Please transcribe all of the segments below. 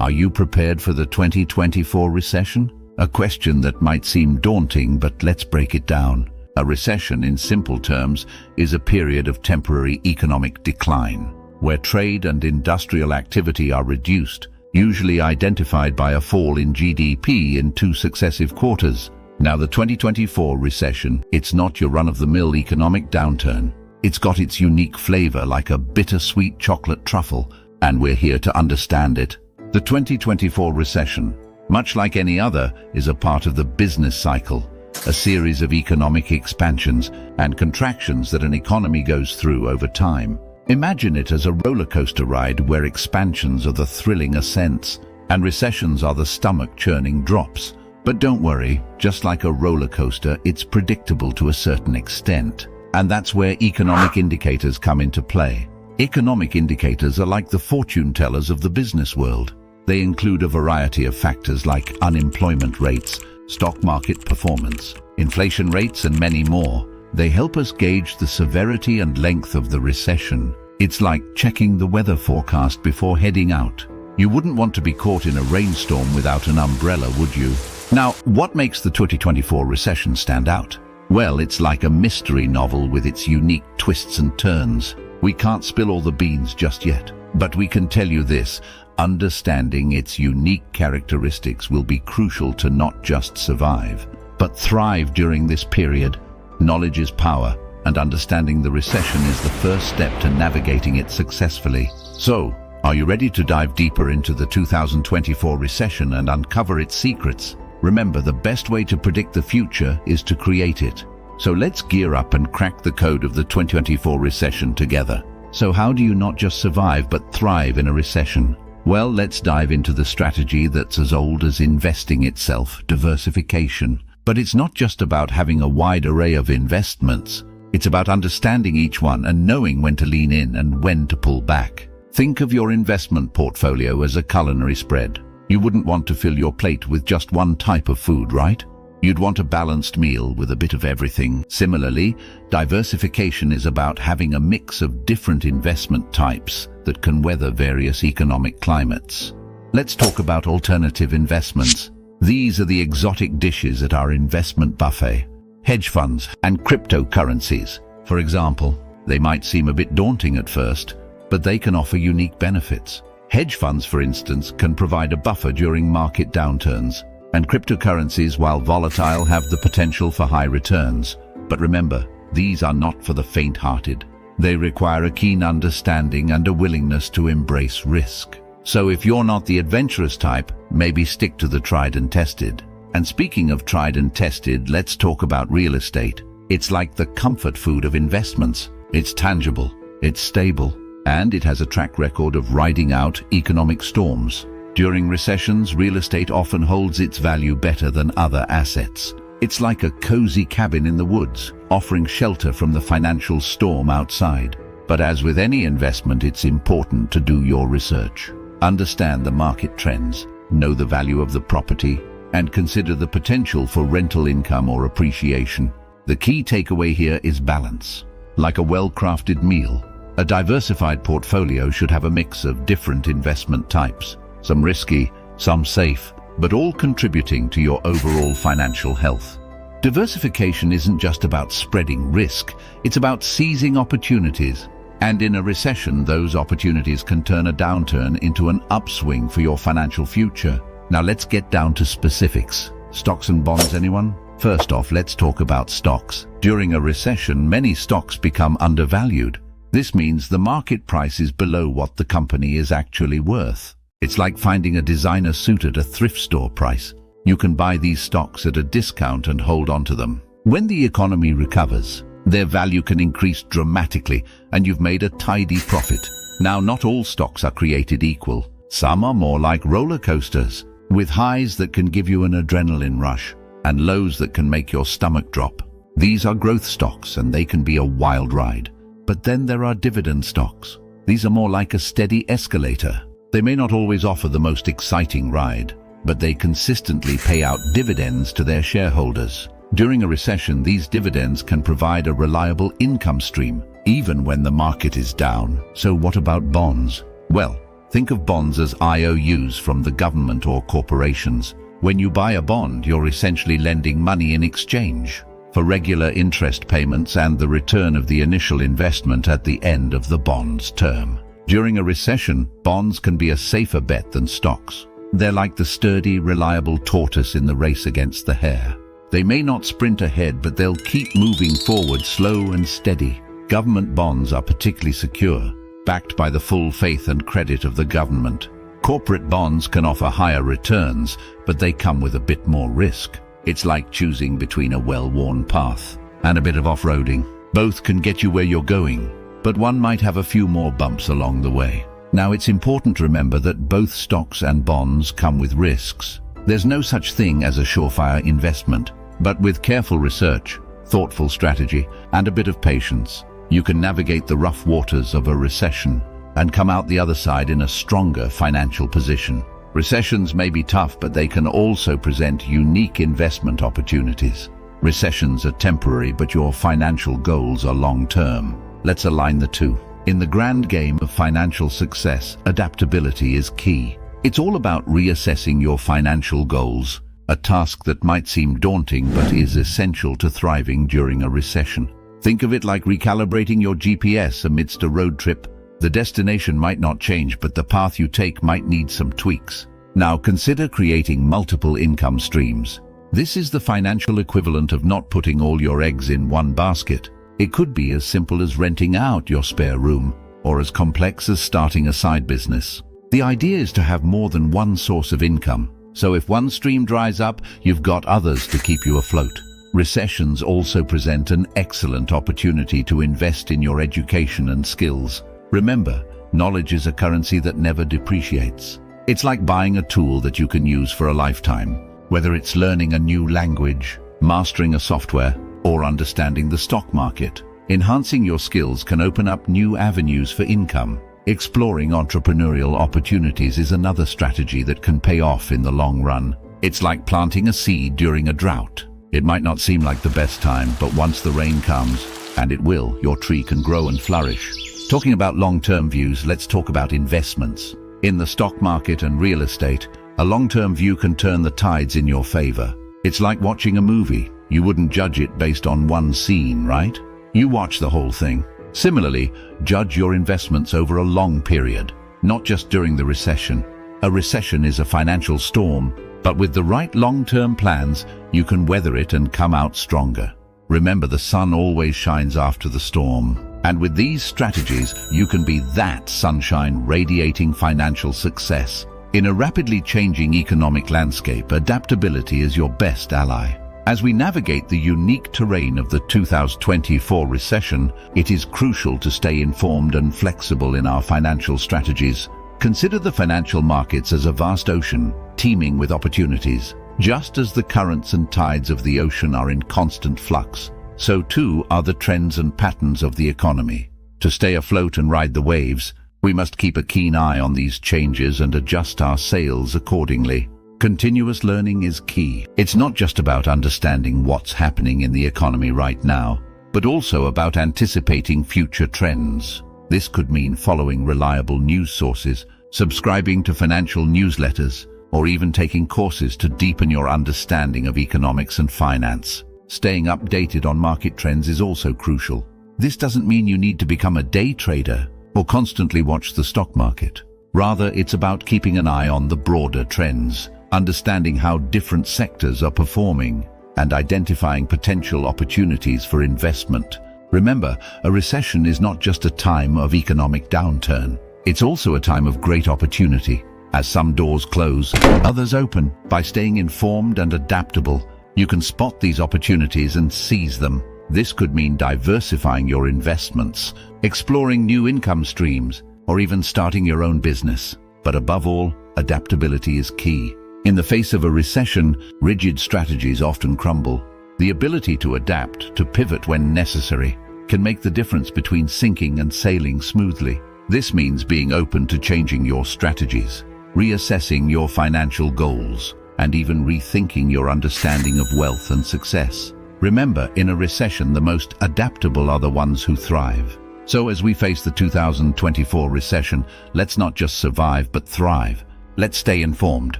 Are you prepared for the 2024 recession? A question that might seem daunting, but let's break it down. A recession, in simple terms, is a period of temporary economic decline, where trade and industrial activity are reduced, usually identified by a fall in GDP in 2 successive quarters. Now, the 2024 recession, it's not your run-of-the-mill economic downturn. It's got its unique flavor like a bittersweet chocolate truffle, and we're here to understand it. The 2024 recession, much like any other, is a part of the business cycle, a series of economic expansions and contractions that an economy goes through over time. Imagine it as a roller coaster ride where expansions are the thrilling ascents and recessions are the stomach-churning drops. But don't worry, just like a roller coaster, it's predictable to a certain extent. And that's where economic indicators come into play. Economic indicators are like the fortune tellers of the business world. They include a variety of factors like unemployment rates, stock market performance, inflation rates, and many more. They help us gauge the severity and length of the recession. It's like checking the weather forecast before heading out. You wouldn't want to be caught in a rainstorm without an umbrella, would you? Now, what makes the 2024 recession stand out? Well, it's like a mystery novel with its unique twists and turns. We can't spill all the beans just yet, but we can tell you this: understanding its unique characteristics will be crucial to not just survive, but thrive during this period. Knowledge is power, and understanding the recession is the first step to navigating it successfully. So, are you ready to dive deeper into the 2024 recession and uncover its secrets? Remember, the best way to predict the future is to create it. So let's gear up and crack the code of the 2024 recession together. So how do you not just survive but thrive in a recession? Well, let's dive into the strategy that's as old as investing itself, diversification. But it's not just about having a wide array of investments. It's about understanding each one and knowing when to lean in and when to pull back. Think of your investment portfolio as a culinary spread. You wouldn't want to fill your plate with just one type of food, right? You'd want a balanced meal with a bit of everything. Similarly, diversification is about having a mix of different investment types that can weather various economic climates. Let's talk about alternative investments. These are the exotic dishes at our investment buffet. Hedge funds and cryptocurrencies, for example. They might seem a bit daunting at first, but they can offer unique benefits. Hedge funds, for instance, can provide a buffer during market downturns, and cryptocurrencies, while volatile, have the potential for high returns. But remember, these are not for the faint-hearted. They require a keen understanding and a willingness to embrace risk. So if you're not the adventurous type, maybe stick to the tried and tested. And speaking of tried and tested, let's talk about real estate. It's like the comfort food of investments. It's tangible, it's stable, and it has a track record of riding out economic storms. During recessions, real estate often holds its value better than other assets. It's like a cozy cabin in the woods, offering shelter from the financial storm outside. But as with any investment, it's important to do your research. Understand the market trends, know the value of the property, and consider the potential for rental income or appreciation. The key takeaway here is balance. Like a well-crafted meal, a diversified portfolio should have a mix of different investment types, some risky, some safe, but all contributing to your overall financial health. Diversification isn't just about spreading risk, it's about seizing opportunities. And in a recession, those opportunities can turn a downturn into an upswing for your financial future. Now let's get down to specifics. Stocks and bonds, anyone? First off, let's talk about stocks. During a recession, many stocks become undervalued. This means the market price is below what the company is actually worth. It's like finding a designer suit at a thrift store price. You can buy these stocks at a discount and hold on to them. When the economy recovers, their value can increase dramatically, and you've made a tidy profit. Now, not all stocks are created equal. Some are more like roller coasters, with highs that can give you an adrenaline rush and lows that can make your stomach drop. These are growth stocks, and they can be a wild ride. But then there are dividend stocks. These are more like a steady escalator. They may not always offer the most exciting ride, but they consistently pay out dividends to their shareholders. During a recession, these dividends can provide a reliable income stream, even when the market is down. So what about bonds? Well, Think of bonds as IOUs from the government or corporations. When you buy a bond, you're essentially lending money in exchange for regular interest payments and the return of the initial investment at the end of the bond's term. During a recession, bonds can be a safer bet than stocks. They're like the sturdy, reliable tortoise in the race against the hare. They may not sprint ahead, but they'll keep moving forward slow and steady. Government bonds are particularly secure, backed by the full faith and credit of the government. Corporate bonds can offer higher returns, but they come with a bit more risk. It's like choosing between a well-worn path and a bit of off-roading. Both can get you where you're going, but one might have a few more bumps along the way. Now, it's important to remember that both stocks and bonds come with risks. There's no such thing as a surefire investment, but with careful research, thoughtful strategy, and a bit of patience, you can navigate the rough waters of a recession and come out the other side in a stronger financial position. Recessions may be tough, but they can also present unique investment opportunities. Recessions are temporary, but your financial goals are long-term. Let's align the two. In the grand game of financial success, adaptability is key. It's all about reassessing your financial goals, a task that might seem daunting but is essential to thriving during a recession. Think of it like recalibrating your GPS amidst a road trip. The destination might not change, but the path you take might need some tweaks. Now consider creating multiple income streams. This is the financial equivalent of not putting all your eggs in one basket. It could be as simple as renting out your spare room, or as complex as starting a side business. The idea is to have more than one source of income, so if one stream dries up, you've got others to keep you afloat. Recessions also present an excellent opportunity to invest in your education and skills. Remember, knowledge is a currency that never depreciates. It's like buying a tool that you can use for a lifetime, whether it's learning a new language, mastering a software, or understanding the stock market. Enhancing your skills can open up new avenues for income. Exploring entrepreneurial opportunities is another strategy that can pay off in the long run. It's like planting a seed during a drought. It might not seem like the best time, but once the rain comes, and it will, your tree can grow and flourish. Talking about long-term views, let's talk about investments. In the stock market and real estate, a long-term view can turn the tides in your favor. It's like watching a movie. You wouldn't judge it based on one scene, right? You watch the whole thing. Similarly, judge your investments over a long period, not just during the recession. A recession is a financial storm, but with the right long-term plans, you can weather it and come out stronger. Remember, the sun always shines after the storm. And with these strategies, you can be that sunshine radiating financial success. In a rapidly changing economic landscape, adaptability is your best ally. As we navigate the unique terrain of the 2024 recession, it is crucial to stay informed and flexible in our financial strategies. Consider the financial markets as a vast ocean, teeming with opportunities. Just as the currents and tides of the ocean are in constant flux, so too are the trends and patterns of the economy. To stay afloat and ride the waves, we must keep a keen eye on these changes and adjust our sails accordingly. Continuous learning is key. It's not just about understanding what's happening in the economy right now, but also about anticipating future trends. This could mean following reliable news sources, subscribing to financial newsletters, or even taking courses to deepen your understanding of economics and finance. Staying updated on market trends is also crucial. This doesn't mean you need to become a day trader or constantly watch the stock market. Rather, it's about keeping an eye on the broader trends, understanding how different sectors are performing, and identifying potential opportunities for investment. Remember, a recession is not just a time of economic downturn. It's also a time of great opportunity. As some doors close, others open. By staying informed and adaptable, you can spot these opportunities and seize them. This could mean diversifying your investments, exploring new income streams, or even starting your own business. But above all, adaptability is key. In the face of a recession, rigid strategies often crumble. The ability to adapt, to pivot when necessary, can make the difference between sinking and sailing smoothly. This means being open to changing your strategies, reassessing your financial goals, and even rethinking your understanding of wealth and success. Remember, in a recession, the most adaptable are the ones who thrive. So as we face the 2024 recession, let's not just survive but thrive. Let's stay informed,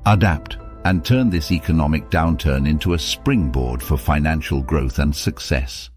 adapt, and turn this economic downturn into a springboard for financial growth and success.